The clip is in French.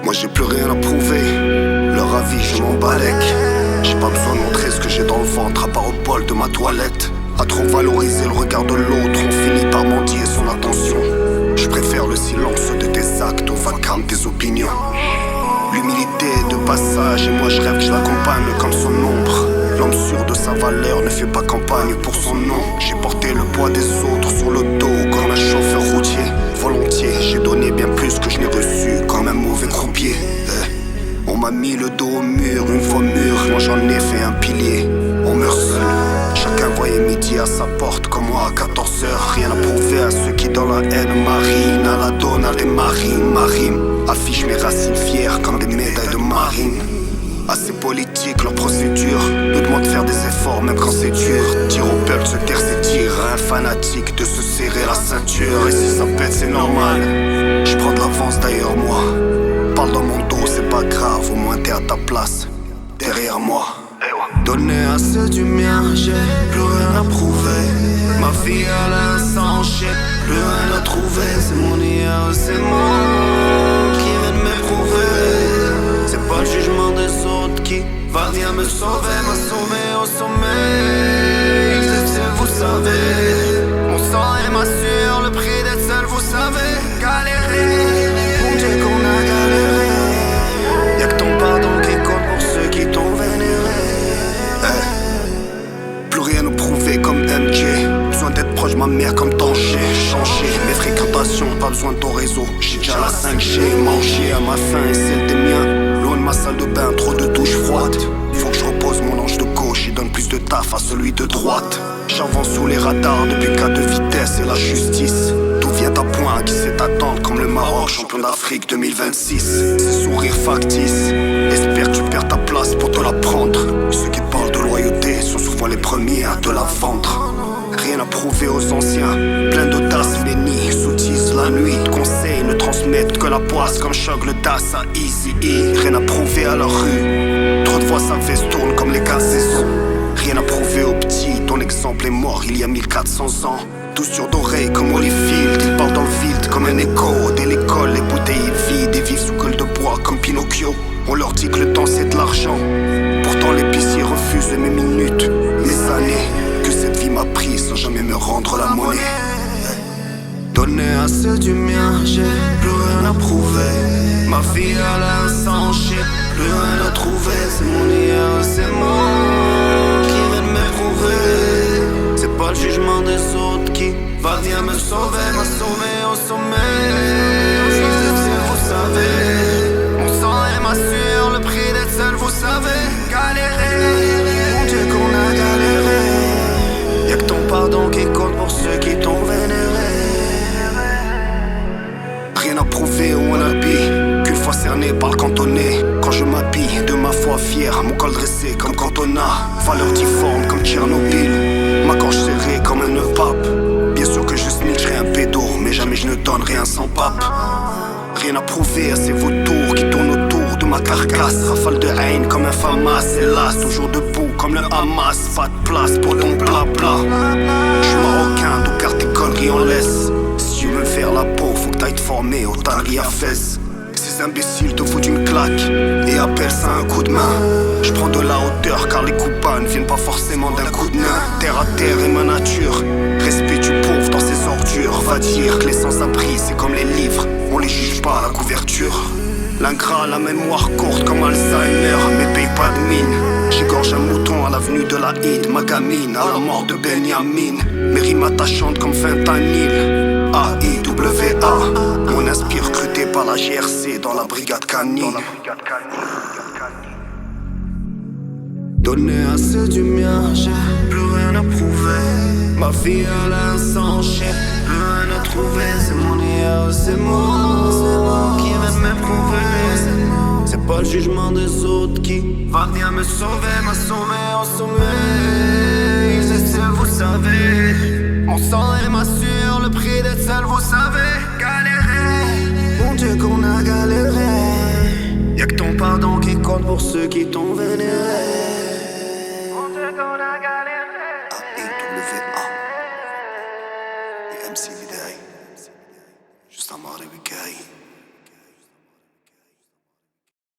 Moi j'ai plus rien à prouver, leur avis je m'en balèque. J'ai pas besoin de montrer ce que j'ai dans le ventre à part au bol de ma toilette. À trop valoriser le regard de l'autre, on finit par mendier son attention. Je préfère le silence de tes actes au vacarme des opinions. L'humilité est de passage et moi je rêve que je l'accompagne comme son ombre. L'homme sûr de sa valeur ne fait pas campagne pour son nom. J'ai porté le poids des autres sur le dos comme un chauffeur routier. Volontiers, j'ai donné bien plus que je n'ai reçu comme un mauvais croupier. On m'a mis le dos au mur, une fois mûr, moi j'en ai fait un pilier. On meurt seul, chacun voyait midi à sa porte comme moi à 14h. Rien à prouver à ceux qui dans la haine marine. À la donne, à les marine. Affiche mes racines fières comme des médailles de marine. Assez politique leur procédure, nous demande de faire des efforts même quand c'est dur. Dire au peuple de se taire c'est dire à un fanatique de se serrer la ceinture. Et si ça pète c'est normal, je prends de l'avance d'ailleurs moi. Parle dans mon dos c'est pas grave, au moins t'es à ta place, derrière moi. Donner à ceux du mien, j'ai plus rien à prouver. Ma vie à l'instant, j'ai plus rien à trouver. C'est mon hier, c'est moi qui vient de m'éprouver. C'est pas le jugement des autres qui va venir me sauver, m'a sauvé au sommet. Vous savez, mon sang est ma sueur, le prix d'être seul, vous savez. Galérer, mon Dieu qu'on a galéré. Y'a que ton pardon qui compte pour ceux qui t'ont vénéré. Plus rien à prouver comme MJ. Besoin d'être proche de ma mère comme danger. Changer mes fréquentations, pas besoin de ton réseau. J'ai déjà la 5G, manger à ma faim et celle des miens. Loin de ma salle de bain, trop de douches froides. Faut que je repose mon ange de gauche et donne plus de taf à celui de droite. J'avance sous les radars depuis cas de vitesse et la justice. D'où vient ta pointe qui sait attendre comme le Maroc, champion d'Afrique 2026. Ces sourires factices, espère que tu perds ta place pour te la prendre. Ceux qui te parlent de loyauté sont souvent les premiers à te la vendre. Rien à prouver aux anciens, plein d'audace, bénis, soutise la nuit. Conseils ne transmettent que la poisse comme choc le DAS à Easy E. Rien à prouver à la rue, trop de fois sa veste tourne comme les 4 saisons. Rien à prouver aux petits, ton exemple est mort il y a 1400 ans. Tous sur d'oreilles comme Holyfield, ils parlent dans le vide comme un écho. Dès l'école, les bouteilles vides et vivent sous gueule de bois comme Pinocchio. On leur dit que le temps c'est de l'argent, pourtant l'épicier refuse mes minutes, mes années que cette vie m'a pris sans jamais me rendre la monnaie. Donner à ceux du mien, j'ai plus rien à prouver. Ma vie à l'instant, j'ai plus rien à trouver. C'est mon hier, c'est moi qui vient de m'éprouver. C'est pas le jugement des autres qui va venir me sauver, m'a sauvé au sommet. Vous savez, mon sang est ma sueur, le prix d'être seul, vous savez. Galérer, mon Dieu qu'on a galéré. Y'a que ton pardon qui compte pour ceux qui t'ont vénéré. Rien à prouver au wannabe, qu'une fois cerné par le cantonné. Quand je m'habille de ma foi fière, mon col dressé comme Cantona. Valeur difforme comme Tchernobyl, ma gorge serrée comme un nœud pape. Bien sûr que je snitcherai un pédo, mais jamais je ne donne rien sans pape. Rien à prouver à ces vautours qui tournent autour de ma carcasse. Rafale de haine comme un Famas, hélas, toujours debout comme le Hamas. Pas de place pour ton blabla. Je suis marocain, d'où garde tes conneries en laisse. Si tu veux me faire la peau, faut que t'ailles te former au tannerie à Fès. Ces imbéciles te foutent une claque et appellent ça un coup de main. Je prends de la hauteur car les coups bas ne viennent pas forcément d'un coup de main. Terre à terre est ma nature, respect du pauvre dans ses ordures. Va dire que les sans-abri c'est comme les livres, on les juge pas à la couverture. L'ingrat a la mémoire courte comme Alzheimer, mais paye pas de mine. J'égorge un mouton à l'avenue de la Hide, ma gamine à la mort de Benyamin. Mes rimes attachantes comme fentanyl, A-I-W-A. On inspire recruté par la GRC dans la brigade canine. Donner à ceux du mien, j'ai plus rien à prouver. Ma vie à l'instant, j'ai plus rien à trouver. C'est mon hier, c'est moi qui vient de m'éprouver. C'est pas le jugement des autres qui va venir me sauver, m'a sauvé au sommet. C'est vous savez, mon sang est ma sueur, le prix d'être seul, vous savez. Galérer, mon Dieu qu'on a galéré. Y'a que ton pardon qui compte pour ceux qui t'ont vénéré. Mon Dieu qu'on a galéré. A-I-W-A. Et MC Videy. Juste un mort de Bugay.